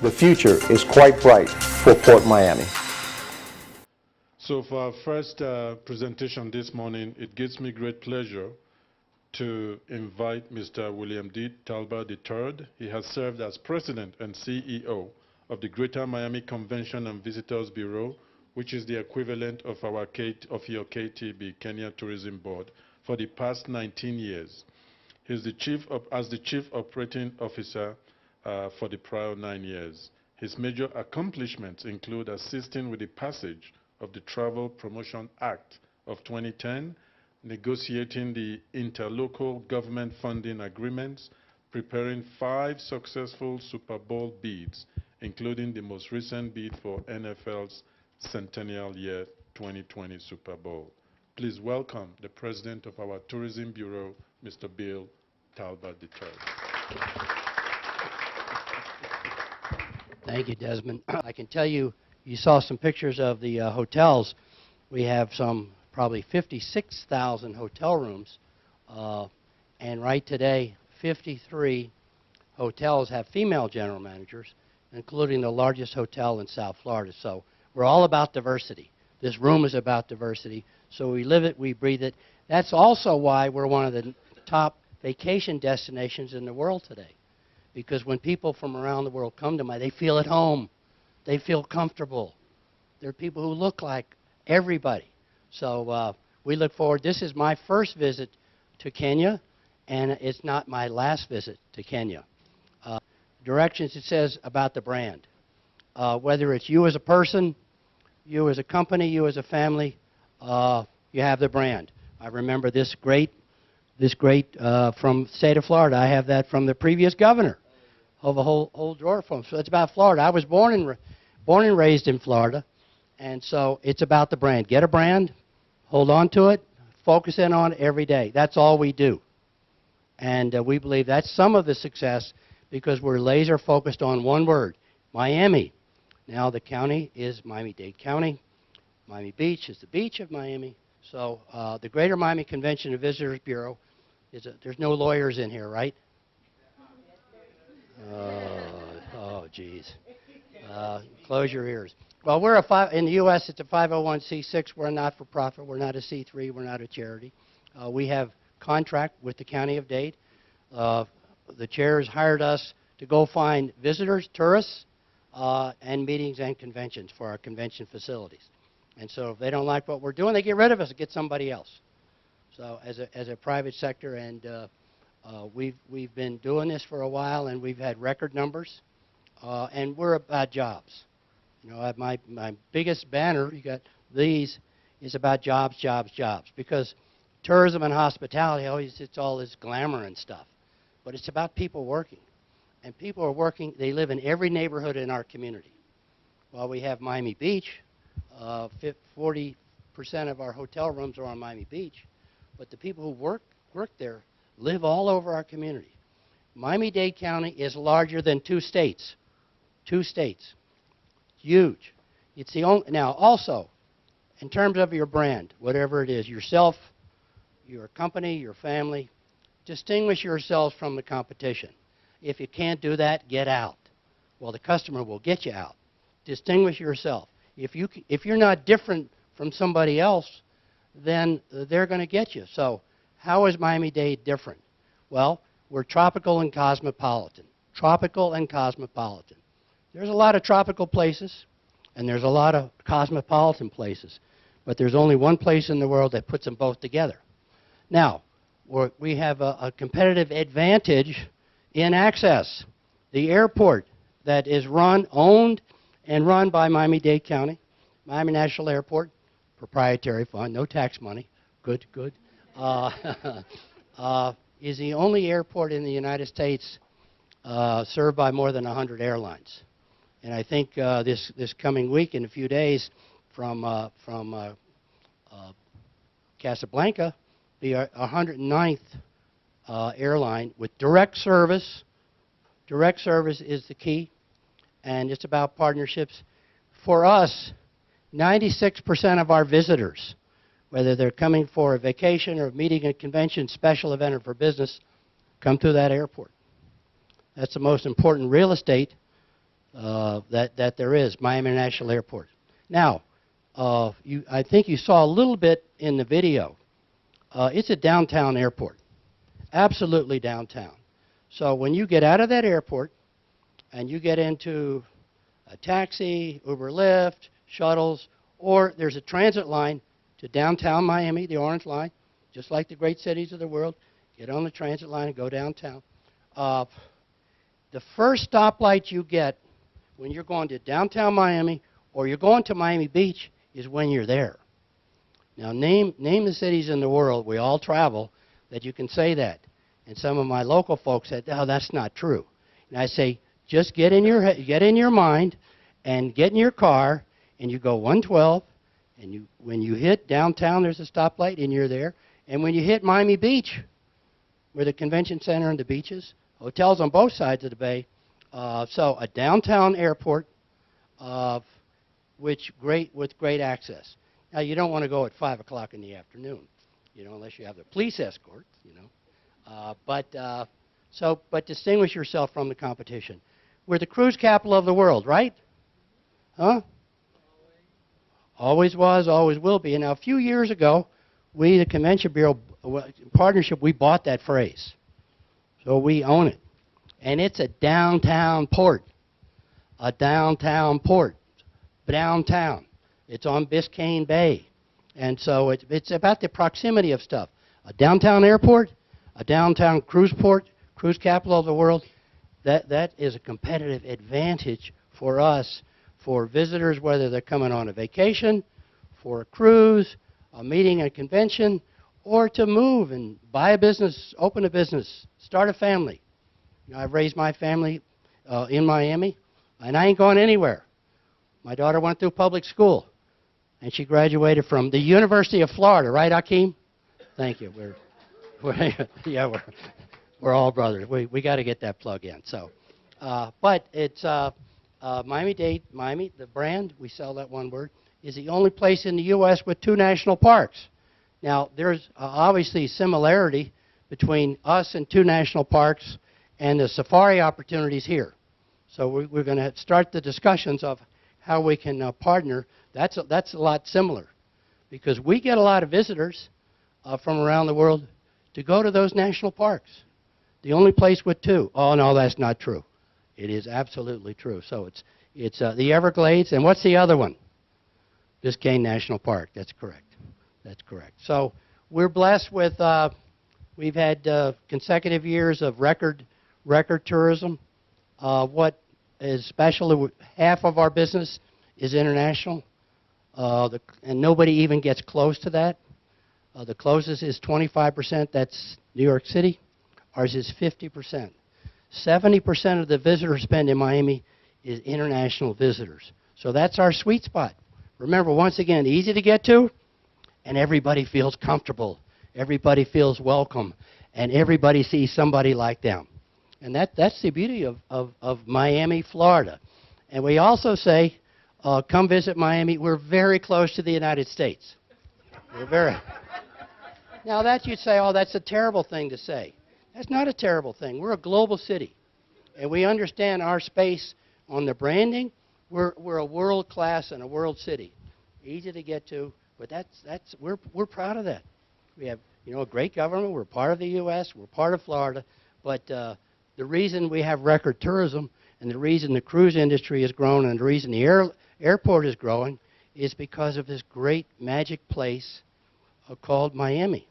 the future is quite bright for Port Miami. So for our first presentation this morning, it gives me great pleasure to invite Mr. William D. Talbot III. He has served as President and CEO of the Greater Miami Convention and Visitors Bureau, which is the equivalent of your KTB, Kenya Tourism Board, for the past 19 years. He's the Chief Operating Officer for the prior 9 years. His major accomplishments include assisting with the passage of the Travel Promotion Act of 2010, negotiating the interlocal government funding agreements, preparing 5 successful Super Bowl bids, including the most recent bid for NFL's Centennial Year 2020 Super Bowl. Please welcome the President of our Tourism Bureau, Mr. Bill Talbot III. Thank you, Desmond. I can tell you, you saw some pictures of the hotels. We have probably 56,000 hotel rooms, and right today, 53 hotels have female general managers, including the largest hotel in South Florida. So we're all about diversity. This room is about diversity. So we live it, we breathe it. That's also why we're one of the top vacation destinations in the world today. Because when people from around the world come to Miami, they feel at home. They feel comfortable. There are people who look like everybody. So we look forward. This is my first visit to Kenya, and it's not my last visit to Kenya. Directions, it says about the brand. Whether it's you as a person, you as a company, you as a family, you have the brand. I remember this great from the state of Florida. I have that from the previous governor of a whole drawer from. So it's about Florida. I was born and raised in Florida, and so it's about the brand. Get a brand, hold on to it, focus in on it every day. That's all we do. And we believe that's some of the success because we're laser focused on one word, Miami. Now the county is Miami-Dade County. Miami Beach is the beach of Miami. So the Greater Miami Convention and Visitors Bureau, there's no lawyers in here, right? Oh, geez. Close your ears. Well, in the U.S., it's a 501c6. We're a not-for-profit. We're not a C3. We're not a charity. We have contract with the County of Dade. The chair has hired us to go find visitors, tourists, and meetings and conventions for our convention facilities. And so if they don't like what we're doing, they get rid of us and get somebody else. So as a private sector, and we've been doing this for a while, and we've had record numbers, and we're about jobs. You know, my biggest banner, you got these, is about jobs, jobs, jobs, because tourism and hospitality, it's all this glamour and stuff, but it's about people working. And people are working, they live in every neighborhood in our community. While we have Miami Beach, 40% of our hotel rooms are on Miami Beach, but the people who work there live all over our community. Miami-Dade County is larger than 2 states. 2 states. Huge. It's the only, now also, in terms of your brand, whatever it is, yourself, your company, your family, distinguish yourselves from the competition. If you can't do that, get out. Well, the customer will get you out. Distinguish yourself. If you're not different from somebody else, then they're going to get you. So how is Miami-Dade different? Well, we're tropical and cosmopolitan. Tropical and cosmopolitan. There's a lot of tropical places, and there's a lot of cosmopolitan places, but there's only one place in the world that puts them both together. Now, we have a competitive advantage in access. The airport that is owned and run by Miami-Dade County, Miami National Airport, proprietary fund, no tax money, good, good, is the only airport in the United States served by more than 100 airlines. And I think this coming week, in a few days, from Casablanca, the 109th airline with direct service. Direct service is the key, and it's about partnerships. For us, 96% of our visitors, whether they're coming for a vacation or a meeting, a convention, special event, or for business, come through that airport. That's the most important real estate that there is, Miami International Airport. Now, I think you saw a little bit in the video. It's a downtown airport, absolutely downtown. So when you get out of that airport and you get into a taxi, Uber, Lyft, shuttles, or there's a transit line to downtown Miami, the Orange Line, just like the great cities of the world. Get on the transit line and go downtown. The first stoplight you get when you're going to downtown Miami or you're going to Miami Beach is when you're there. Now, name the cities in the world, we all travel, that you can say that. And some of my local folks said, oh, that's not true. And I say, just get in your mind and get in your car and you go 112, and when you hit downtown, there's a stoplight and you're there. And when you hit Miami Beach, where the convention center and the beaches, hotels on both sides of the bay, so a downtown airport with great access. Now, you don't want to go at 5 o'clock in the afternoon, unless you have the police escort, But distinguish yourself from the competition. We're the cruise capital of the world, right? Huh? Always was, always will be. And now, a few years ago, we, the Convention Bureau partnership, we bought that phrase. So we own it. And it's a downtown port. A downtown port. Downtown. It's on Biscayne Bay. And so it's about the proximity of stuff. A downtown airport, a downtown cruise port, cruise capital of the world, that is a competitive advantage for us, for visitors, whether they're coming on a vacation, for a cruise, a meeting, a convention, or to move and buy a business, open a business, start a family. I've raised my family in Miami, and I ain't going anywhere. My daughter went through public school, and she graduated from the University of Florida, right, Hakeem? Thank you. We're all brothers. We got to get that plug in. So, but it's Miami-Dade, Miami, the brand, we sell that one word, is the only place in the U.S. with 2 national parks. Now, there's obviously similarity between us and 2 national parks and the safari opportunities here. So we're going to start the discussions of how we can partner. That's a lot similar, because we get a lot of visitors from around the world to go to those national parks. The only place with 2. Oh, no, that's not true. It is absolutely true. So it's the Everglades, and what's the other one? Biscayne National Park. That's correct. That's correct. So we're blessed with, we've had consecutive years of record tourism. What is special, half of our business is international, and nobody even gets close to that. The closest is 25%, that's New York City. Ours is 50%. 70% of the visitor spend in Miami is international visitors. So that's our sweet spot. Remember, once again, easy to get to, and everybody feels comfortable. Everybody feels welcome, and everybody sees somebody like them. And that's the beauty of Miami, Florida. And we also say, come visit Miami. We're very close to the United States. We're very... Now that you'd say, oh, that's a terrible thing to say. That's not a terrible thing. We're a global city, and we understand our space on the branding. We're a world class and a world city, easy to get to. But we're proud of that. We have a great government. We're part of the U.S. We're part of Florida. But the reason we have record tourism, and the reason the cruise industry has grown, and the reason the airport is growing, is because of this great magic place called Miami.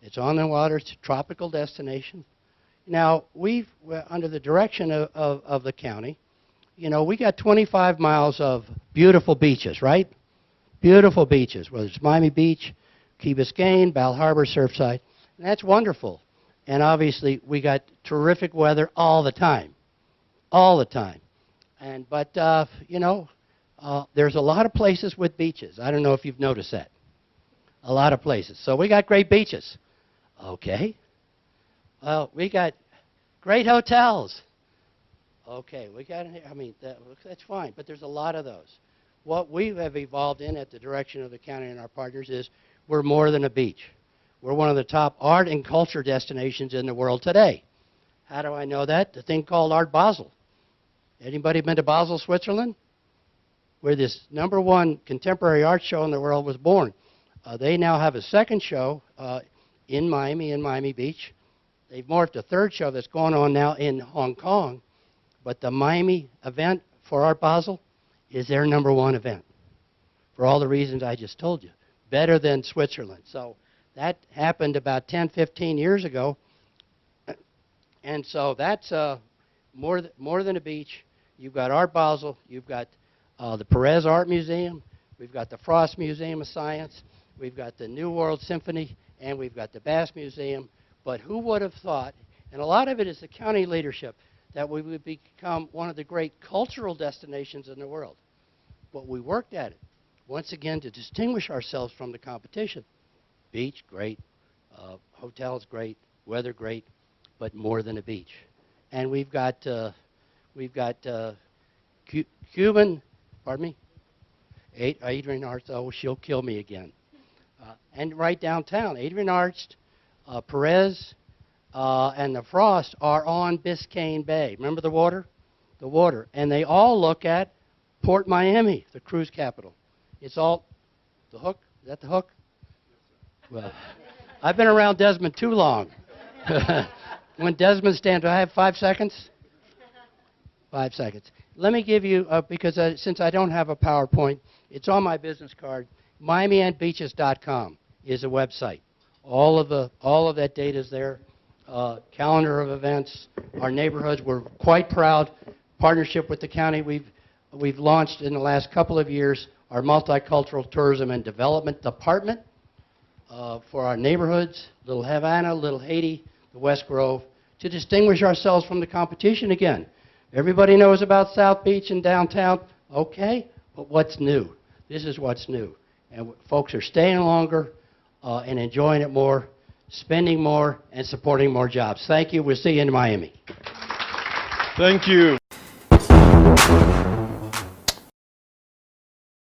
It's on the water. It's a tropical destination. Now, we're under the direction of the county, we got 25 miles of beautiful beaches, right? Beautiful beaches, whether it's Miami Beach, Key Biscayne, Bal Harbor, Surfside. And that's wonderful. And obviously, we got terrific weather all the time. All the time. But there's a lot of places with beaches. I don't know if you've noticed that. A lot of places. So we got great beaches. Okay. Well, we got great hotels. Okay, that's fine, but there's a lot of those. What we have evolved in at the direction of the county and our partners is we're more than a beach. We're one of the top art and culture destinations in the world today. How do I know that? The thing called Art Basel. Anybody been to Basel, Switzerland? Where this #1 contemporary art show in the world was born. They now have a second show in Miami Beach. They've morphed a third show that's going on now in Hong Kong. But the Miami event for Art Basel is their #1 event for all the reasons I just told you. Better than Switzerland. So that happened about 10, 15 years ago. And so that's more than a beach. You've got Art Basel. You've got the Perez Art Museum. We've got the Frost Museum of Science. We've got the New World Symphony. And we've got the Bass Museum. But who would have thought, and a lot of it is the county leadership, that we would become one of the great cultural destinations in the world. But we worked at it, once again, to distinguish ourselves from the competition. Beach, great. Hotels, great. Weather, great. But more than a beach. And we've got Cuban, pardon me? Adrian Arts, oh, she'll kill me again. And right downtown, Adrian Arts, Perez, and the Frost are on Biscayne Bay. Remember the water? The water. And they all look at Port Miami, the cruise capital. It's all, the hook? Is that the hook? Well, I've been around Desmond too long. When Desmond stands, do I have 5 seconds? 5 seconds. Let me give you, because since I don't have a PowerPoint, it's on my business card. MiamiandBeaches.com is a website. All of that data is there. Calendar of events, our neighborhoods. We're quite proud. Partnership with the county. We've launched in the last couple of years our Multicultural Tourism and Development Department for our neighborhoods, Little Havana, Little Haiti, the West Grove, to distinguish ourselves from the competition again. Everybody knows about South Beach and downtown. Okay, but what's new? This is what's new. And folks are staying longer and enjoying it more, spending more, and supporting more jobs. Thank you. We'll see you in Miami. Thank you.